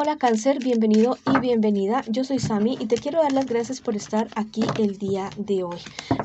Hola Cáncer, bienvenido y bienvenida. Yo soy Sami y te quiero dar las gracias por estar aquí el día de hoy.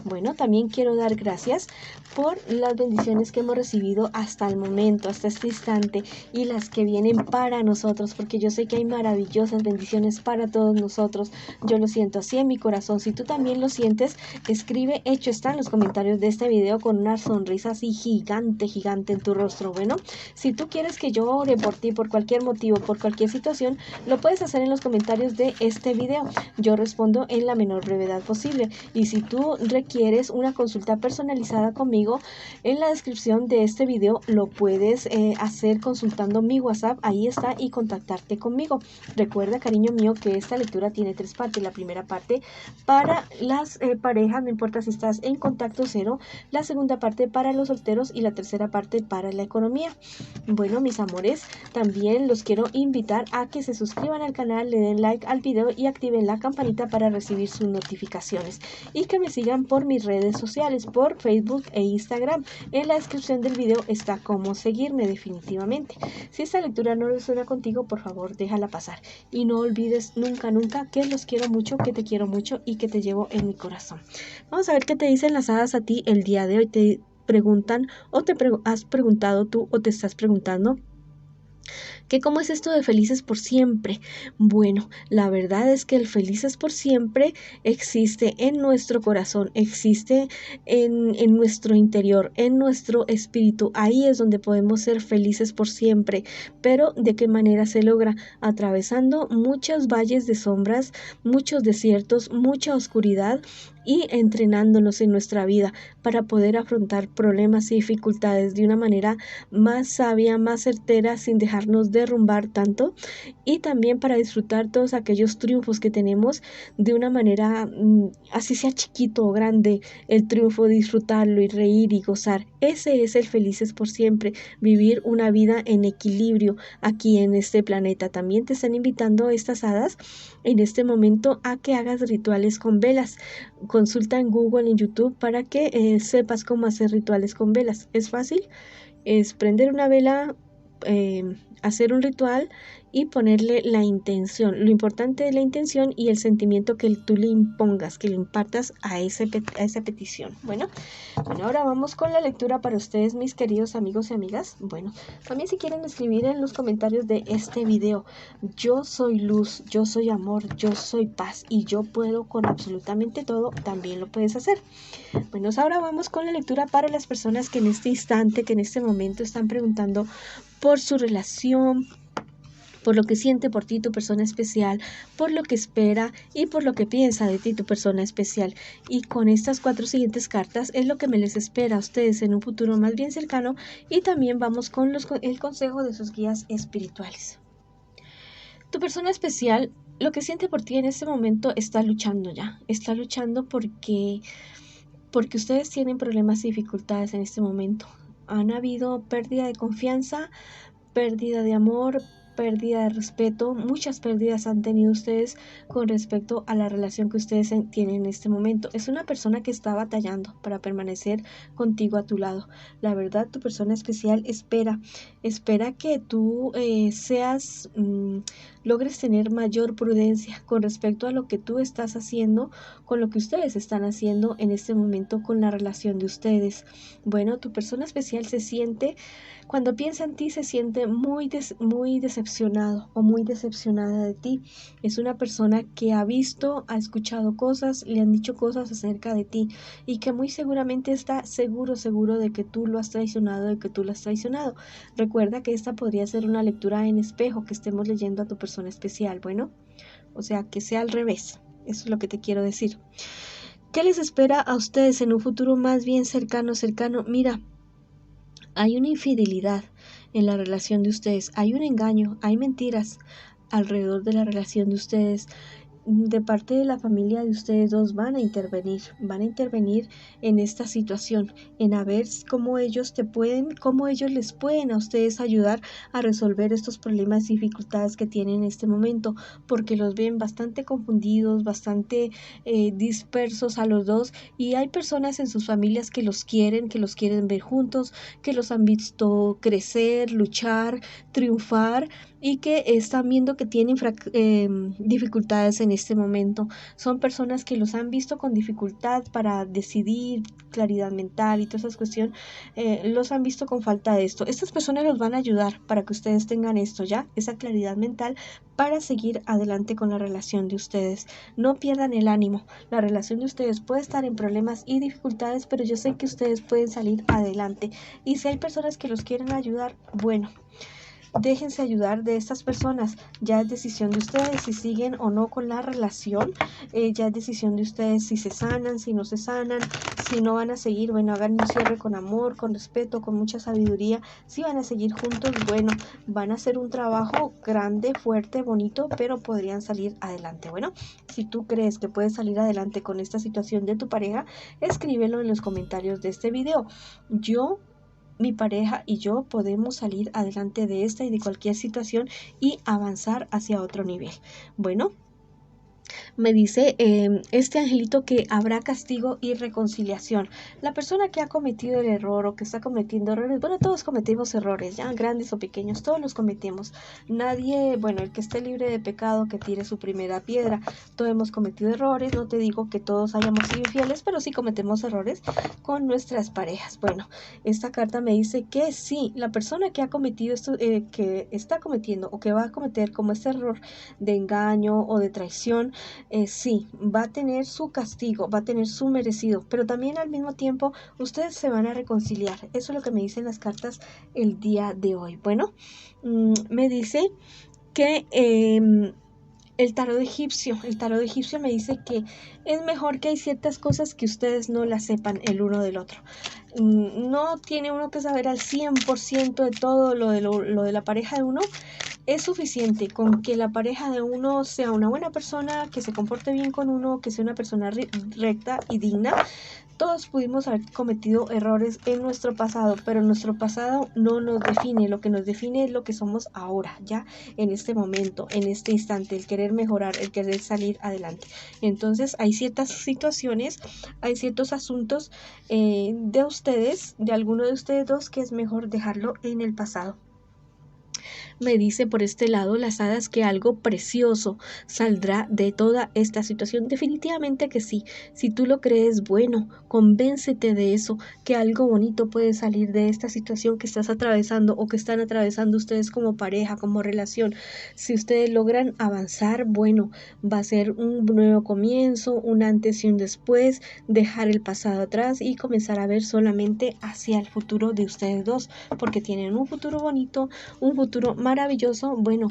Bueno, también quiero dar gracias por las bendiciones que hemos recibido hasta el momento, hasta este instante y las que vienen para nosotros, porque yo sé que hay maravillosas bendiciones para todos nosotros. Yo lo siento así en mi corazón. Si tú también lo sientes, escribe hecho está en los comentarios de este video con una sonrisa así gigante en tu rostro. Bueno, si tú quieres que yo ore por ti por cualquier motivo, por cualquier situación, lo puedes hacer en los comentarios de este video. Yo respondo en la menor brevedad posible. Y si tú requieres una consulta personalizada conmigo, en la descripción de este video lo puedes hacer consultando mi WhatsApp. Ahí está, y contactarte conmigo. Recuerda, cariño mío, que esta lectura tiene 3 partes. La primera parte para las parejas, no importa si estás en contacto cero. La segunda parte para los solteros y la tercera parte para la economía. Bueno, mis amores, también los quiero invitar a que se suscriban al canal, le den like al video y activen la campanita para recibir sus notificaciones, y que me sigan por mis redes sociales, por Facebook e Instagram. En la descripción del video está cómo seguirme definitivamente. Si esta lectura no resuena contigo, por favor déjala pasar y no olvides nunca que los quiero mucho, que te quiero mucho y que te llevo en mi corazón. Vamos a ver qué te dicen las hadas a ti el día de hoy. Te preguntan o has preguntado tú o te estás preguntando que cómo es esto de felices por siempre. Bueno, la verdad es que el felices por siempre existe en nuestro corazón, existe en nuestro interior, en nuestro espíritu. Ahí es donde podemos ser felices por siempre. Pero ¿de qué manera se logra? Atravesando muchos valles de sombras, muchos desiertos, mucha oscuridad, y entrenándonos en nuestra vida para poder afrontar problemas y dificultades de una manera más sabia, más certera, sin dejarnos derrumbar tanto, y también para disfrutar todos aquellos triunfos que tenemos de una manera, así sea chiquito o grande, el triunfo, disfrutarlo y reír y gozar. Ese es el felices por siempre, vivir una vida en equilibrio aquí en este planeta. También te están invitando estas hadas en este momento a que hagas rituales con velas. Consulta en Google, en YouTube, para que sepas cómo hacer rituales con velas. Es fácil, es prender una vela, hacer un ritual y ponerle la intención. Lo importante es la intención y el sentimiento que tú le impongas, que le impartas a esa petición. Bueno, ahora vamos con la lectura para ustedes, mis queridos amigos y amigas. Bueno, también si quieren escribir en los comentarios de este video: yo soy luz, yo soy amor, yo soy paz y yo puedo con absolutamente todo, también lo puedes hacer. Bueno, ahora vamos con la lectura para las personas que en este instante, que en este momento están preguntando por su relación, por lo que siente por ti tu persona especial, por lo que espera y por lo que piensa de ti tu persona especial. Y con estas 4 siguientes cartas es lo que me les espera a ustedes en un futuro más bien cercano, y también vamos con el consejo de sus guías espirituales. Tu persona especial, lo que siente por ti en este momento, está luchando ya, está luchando porque ustedes tienen problemas y dificultades en este momento. Han habido pérdida de confianza, pérdida de amor, pérdida de respeto. Muchas pérdidas han tenido ustedes con respecto a la relación que ustedes tienen en este momento. Es una persona que está batallando para permanecer contigo a tu lado. La verdad, tu persona especial espera que tú logres tener mayor prudencia con respecto a lo que tú estás haciendo, con lo que ustedes están haciendo en este momento con la relación de ustedes. Bueno, tu persona especial cuando piensa en ti, se siente muy decepcionado o muy decepcionada de ti. Es una persona que ha escuchado cosas, le han dicho cosas acerca de ti, y que muy seguramente está seguro de que tú lo has traicionado, de que tú lo has traicionado. Recuerda que esta podría ser una lectura en espejo, que estemos leyendo a tu persona especial. Bueno, o sea, que sea al revés. Eso es lo que te quiero decir. ¿Qué les espera a ustedes en un futuro más bien cercano? Mira, hay una infidelidad en la relación de ustedes, hay un engaño, hay mentiras alrededor de la relación de ustedes. De parte de la familia de ustedes dos van a intervenir en esta situación, en a ver cómo ellos les pueden a ustedes ayudar a resolver estos problemas y dificultades que tienen en este momento, porque los ven bastante confundidos, bastante dispersos a los dos, y hay personas en sus familias que los quieren ver juntos, que los han visto crecer, luchar, triunfar, y que están viendo que tienen dificultades en este momento. Son personas que los han visto con dificultad para decidir, claridad mental y todas esas cuestiones, los han visto con falta de esto. Estas personas los van a ayudar para que ustedes tengan esto ya, esa claridad mental para seguir adelante con la relación de ustedes. No pierdan el ánimo. La relación de ustedes puede estar en problemas y dificultades, pero yo sé que ustedes pueden salir adelante. Y si hay personas que los quieren ayudar, bueno, déjense ayudar de estas personas. Ya es decisión de ustedes si siguen o no con la relación. Ya es decisión de ustedes si se sanan, si no se sanan, si no van a seguir. Bueno, hagan un cierre con amor, con respeto, con mucha sabiduría. Si van a seguir juntos, bueno, van a hacer un trabajo grande, fuerte, bonito, pero podrían salir adelante. Bueno, si tú crees que puedes salir adelante con esta situación de tu pareja, escríbelo en los comentarios de este video. Mi pareja y yo podemos salir adelante de esta y de cualquier situación y avanzar hacia otro nivel. Bueno, me dice este angelito que habrá castigo y reconciliación. La persona que ha cometido el error o que está cometiendo errores, bueno, todos cometemos errores, ya grandes o pequeños, todos los cometemos. Nadie, bueno, el que esté libre de pecado que tire su primera piedra. Todos hemos cometido errores, no te digo que todos hayamos sido infieles, pero sí cometemos errores con nuestras parejas. Bueno, esta carta me dice que sí, la persona que ha cometido esto, que está cometiendo o que va a cometer como este error de engaño o de traición, sí, va a tener su castigo, va a tener su merecido, pero también al mismo tiempo ustedes se van a reconciliar. Eso es lo que me dicen las cartas el día de hoy. Bueno, me dice que el tarot egipcio me dice que es mejor que hay ciertas cosas que ustedes no las sepan el uno del otro. No tiene uno que saber al 100% de todo lo de la pareja de uno. Es suficiente con que la pareja de uno sea una buena persona, que se comporte bien con uno, que sea una persona recta y digna. Todos pudimos haber cometido errores en nuestro pasado, pero nuestro pasado no nos define. Lo que nos define es lo que somos ahora, ya en este momento, en este instante, el querer mejorar, el querer salir adelante. Entonces hay ciertas situaciones, hay ciertos asuntos de ustedes, de alguno de ustedes dos, que es mejor dejarlo en el pasado. Me dice por este lado las hadas que algo precioso saldrá de toda esta situación. Definitivamente que sí. Si tú lo crees, bueno, convéncete de eso, que algo bonito puede salir de esta situación que estás atravesando o que están atravesando ustedes como pareja, como relación. Si ustedes logran avanzar, bueno, va a ser un nuevo comienzo, un antes y un después, dejar el pasado atrás y comenzar a ver solamente hacia el futuro de ustedes dos, porque tienen un futuro bonito, un futuro maravilloso. Bueno,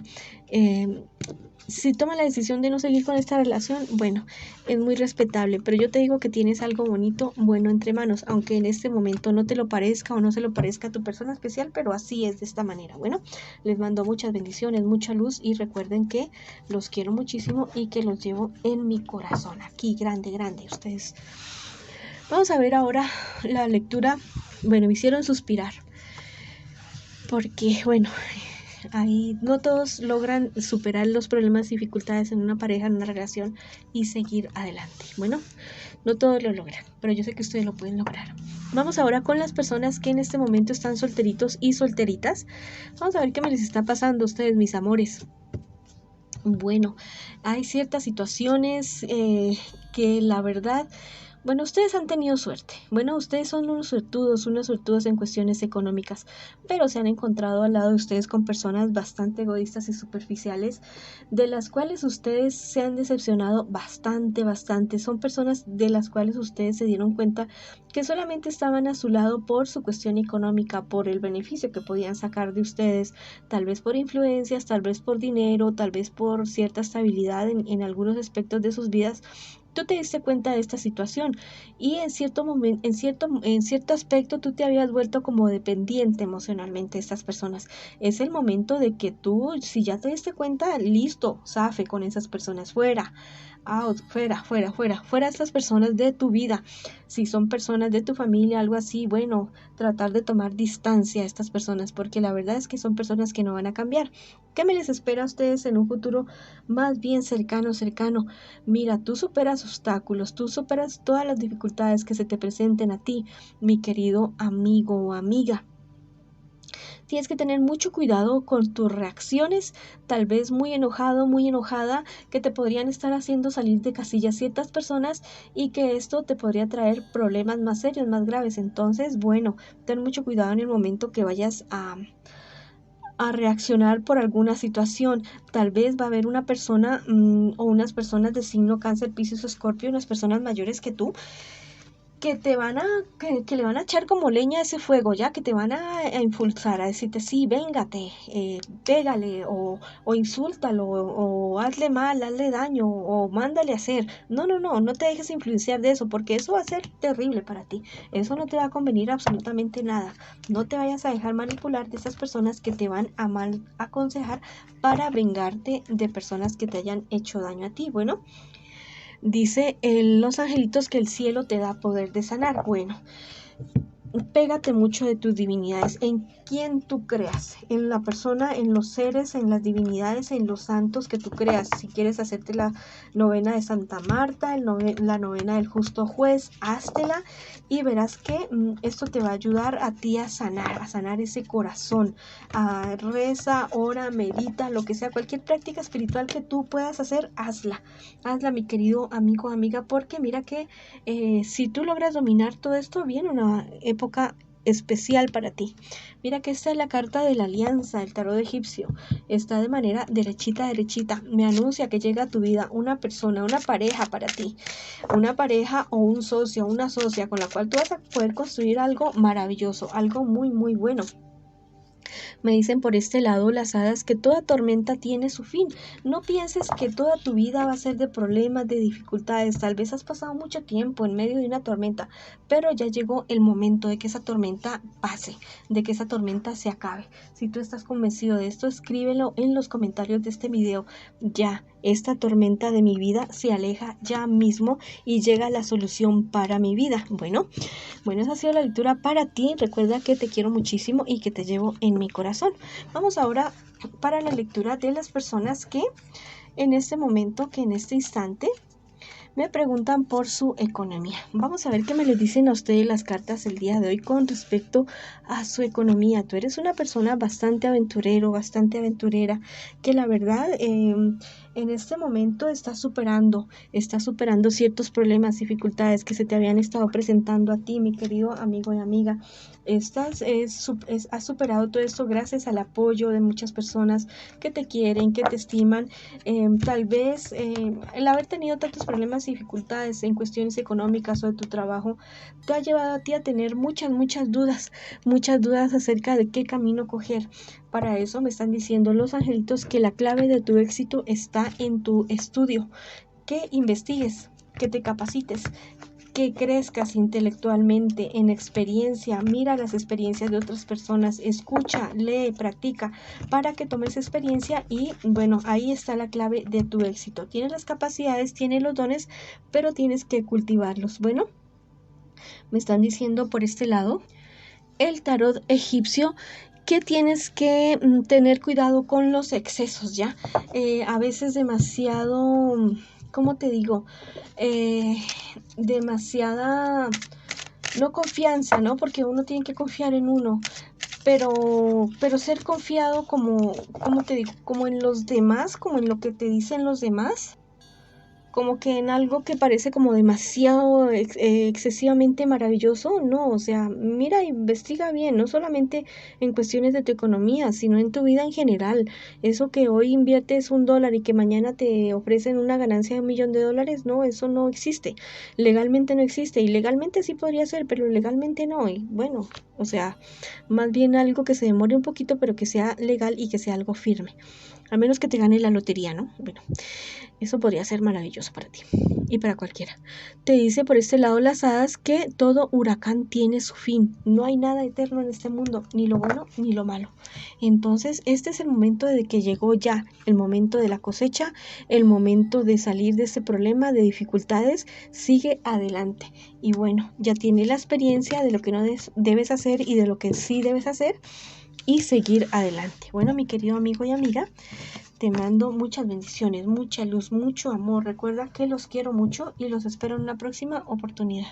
si toma la decisión de no seguir con esta relación, bueno, es muy respetable, pero yo te digo que tienes algo bonito, bueno, entre manos, aunque en este momento no te lo parezca o no se lo parezca a tu persona especial, pero así es, de esta manera. Bueno, les mando muchas bendiciones, mucha luz y recuerden que los quiero muchísimo y que los llevo en mi corazón, aquí, grande, grande, ustedes. Vamos a ver ahora la lectura. Bueno, me hicieron suspirar, porque, bueno, ahí no todos logran superar los problemas y dificultades en una pareja, en una relación y seguir adelante. Bueno, no todos lo logran, pero yo sé que ustedes lo pueden lograr. Vamos ahora con las personas que en este momento están solteritos y solteritas. Vamos a ver qué me les está pasando a ustedes, mis amores. Bueno, hay ciertas situaciones que la verdad... Bueno, ustedes han tenido suerte. Bueno, ustedes son unos suertudos en cuestiones económicas, pero se han encontrado al lado de ustedes con personas bastante egoístas y superficiales, de las cuales ustedes se han decepcionado bastante. Son personas de las cuales ustedes se dieron cuenta que solamente estaban a su lado por su cuestión económica, por el beneficio que podían sacar de ustedes, tal vez por influencias, tal vez por dinero, tal vez por cierta estabilidad en algunos aspectos de sus vidas. Tú te diste cuenta de esta situación y en cierto momento, en cierto aspecto tú te habías vuelto como dependiente emocionalmente de estas personas. Es el momento de que tú, si ya te diste cuenta, listo, zafe con esas personas, fuera. Out, fuera estas personas de tu vida. Si son personas de tu familia, algo así, bueno, tratar de tomar distancia a estas personas, porque la verdad es que son personas que no van a cambiar. ¿Qué me les espera a ustedes en un futuro más bien cercano? Mira, tú superas obstáculos, tú superas todas las dificultades que se te presenten a ti, mi querido amigo o amiga. Tienes que tener mucho cuidado con tus reacciones, tal vez muy enojado, muy enojada, que te podrían estar haciendo salir de casillas ciertas personas y que esto te podría traer problemas más serios, más graves. Entonces, bueno, ten mucho cuidado en el momento que vayas a reaccionar por alguna situación. Tal vez va a haber una persona o unas personas de signo Cáncer, Piscis o Escorpio, unas personas mayores que tú, que te van a, que le van a echar como leña a ese fuego, ya que te van a impulsar, a decirte, sí, véngate, pégale, o insúltalo, o hazle mal, hazle daño, o mándale a hacer. No, no, no, no te dejes influenciar de eso, porque eso va a ser terrible para ti. Eso no te va a convenir absolutamente nada. No te vayas a dejar manipular de esas personas que te van a mal aconsejar para vengarte de personas que te hayan hecho daño a ti. Bueno, dice los angelitos que el cielo te da poder de sanar. Bueno, pégate mucho de tus divinidades, en quien tú creas, en la persona, en los seres, en las divinidades, en los santos que tú creas. Si quieres hacerte la novena de Santa Marta, la novena del Justo Juez, háztela y verás que esto te va a ayudar a ti a sanar ese corazón. Reza, ora, medita, lo que sea, cualquier práctica espiritual que tú puedas hacer, hazla, mi querido amigo o amiga, porque mira que si tú logras dominar todo esto, viene una época especial para ti. Mira que esta es la carta de la alianza, el tarot egipcio. Está de manera derechita. Me anuncia que llega a tu vida una persona, una pareja para ti. Una pareja o un socio, una socia con la cual tú vas a poder construir algo maravilloso, algo muy, muy bueno. Me dicen por este lado las hadas que toda tormenta tiene su fin. No pienses que toda tu vida va a ser de problemas, de dificultades. Tal vez has pasado mucho tiempo en medio de una tormenta, pero ya llegó el momento de que esa tormenta pase, de que esa tormenta se acabe. Si tú estás convencido de esto, escríbelo en los comentarios de este video. Ya, esta tormenta de mi vida se aleja ya mismo y llega la solución para mi vida. Bueno, esa ha sido la lectura para ti. Recuerda que te quiero muchísimo y que te llevo en mi corazón. Vamos ahora para la lectura de las personas que en este momento, que en este instante, me preguntan por su economía. Vamos a ver qué me les dicen a ustedes las cartas el día de hoy con respecto a su economía. Tú eres una persona bastante aventurera, que la verdad en este momento está superando ciertos problemas, dificultades que se te habían estado presentando a ti, mi querido amigo y amiga. Has superado todo esto gracias al apoyo de muchas personas que te quieren, que te estiman. Tal vez el haber tenido tantos problemas y dificultades en cuestiones económicas o de tu trabajo te ha llevado a ti a tener muchas dudas acerca de qué camino coger. Para eso me están diciendo los angelitos que la clave de tu éxito está en tu estudio, que investigues, que te capacites, que crezcas intelectualmente, en experiencia. Mira las experiencias de otras personas, escucha, lee, practica, para que tomes experiencia y bueno, ahí está la clave de tu éxito. Tienes las capacidades, tienes los dones, pero tienes que cultivarlos. Bueno, me están diciendo por este lado el tarot egipcio que tienes que tener cuidado con los excesos, ¿ya? A veces demasiado, ¿cómo te digo? Demasiada, no confianza, ¿no? Porque uno tiene que confiar en uno, pero ser confiado como, ¿cómo te digo? Como en los demás, como en lo que te dicen los demás. Como que en algo que parece como demasiado excesivamente maravilloso, no, o sea, mira, investiga bien, no solamente en cuestiones de tu economía, sino en tu vida en general. Eso que hoy inviertes $1 y que mañana te ofrecen una ganancia de $1.000.000, no, eso no existe, legalmente no existe, y legalmente sí podría ser, pero legalmente no, y bueno, o sea, más bien algo que se demore un poquito, pero que sea legal y que sea algo firme, a menos que te gane la lotería, ¿no? Bueno, eso podría ser maravilloso para ti y para cualquiera. Te dice por este lado las hadas que todo huracán tiene su fin. No hay nada eterno en este mundo, ni lo bueno ni lo malo. Entonces, este es el momento de que llegó ya, el momento de la cosecha, el momento de salir de este problema, de dificultades. Sigue adelante. Y bueno, ya tiene la experiencia de lo que no debes hacer y de lo que sí debes hacer y seguir adelante. Bueno, mi querido amigo y amiga, te mando muchas bendiciones, mucha luz, mucho amor. Recuerda que los quiero mucho y los espero en una próxima oportunidad.